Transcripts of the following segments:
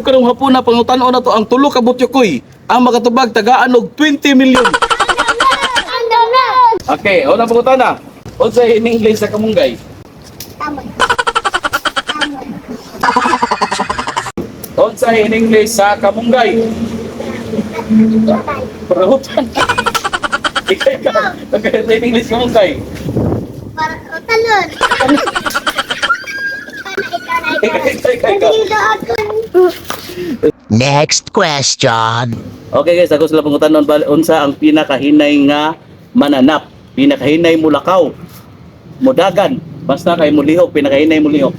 Tinuod karong hapon na pangutan-on na to ang tulo ka butyokoy. Ang makatubag tagaan og 20 million. Okay, una pangutan na. Unsa in English sa kamunggay? Unsa in English sa kamunggay? Perahutan. Ikaw, sa in English kamunggay. Talon. Next question. Okay guys, ako sila pangutan-on unsa ang pinakahinay nga mananap, pinakahinay mo lakaw, mudagan, basta kay mulihok, pinakahinay mo lihok.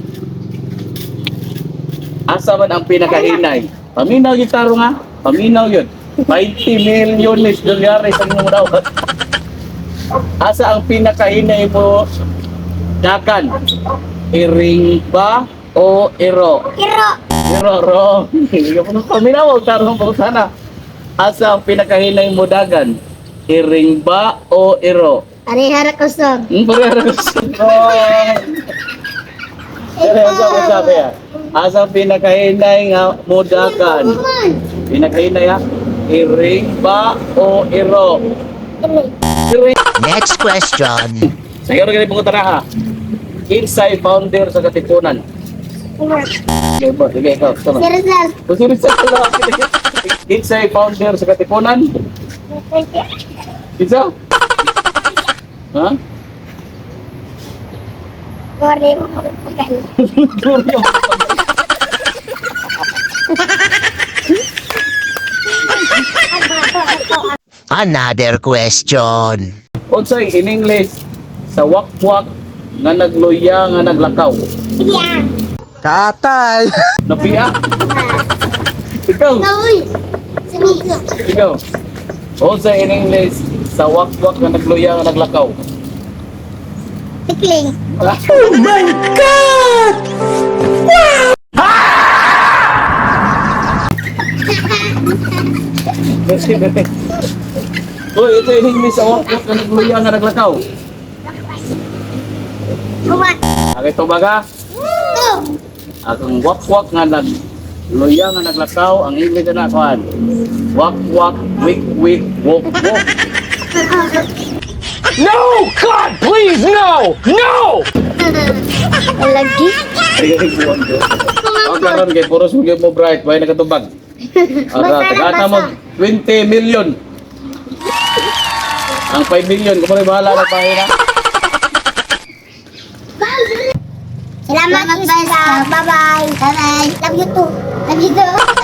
Asa man ang pinakahinay? Paminaw yung taro nga, paminaw yun. 20 milyones dolyares ang mo daw. Asa ang pinakahinay mo dagan? Iring ba o iro? Iro. Iro, ro. Paminaw ang taro mo sana. Asa ang pinakahinay mo dagan? Iring ba o iro? Arihara ko so. Parehara ko sabi ya. Asa ang pinakahinay nga mo dagan? Pinakahinay ha? Iring ba o iro? Iring. Next question. Sige rin punta na ha. Kinsay founder sa Katipunan? Sige po, sige ikaw. Sama. Sirisal. Kusirisal ko lang. Kinsay founder sa Katipunan? Kinsa? Ha? Sorry. Another question. Unsay in English sa wakwak nga nagluya nga naglakaw? Siya. Katay. Napia? Ikaw, Uy. Sumigo. ikaw. Unsay in English sa wakwak nga nagluya nga naglakaw? Tikling. Oh my God! Uy, ito in English sa wakwak nga nagluya nga naglakaw. Kumat. Ang ito baga, akong wakwak nga nagluya nga naglakaw, ang English na kuan. Wakwak, wik, wik, wok, wok. No! God, please, no! No! Lagi. Ang karon kay puro sugid mo bright, bay nakatubag. Ara, tagata mo 20 million. Ang 5 million, kung may bahala na pahina. Salamat, Bye-bye. Bye-bye. Love you too. Love you too.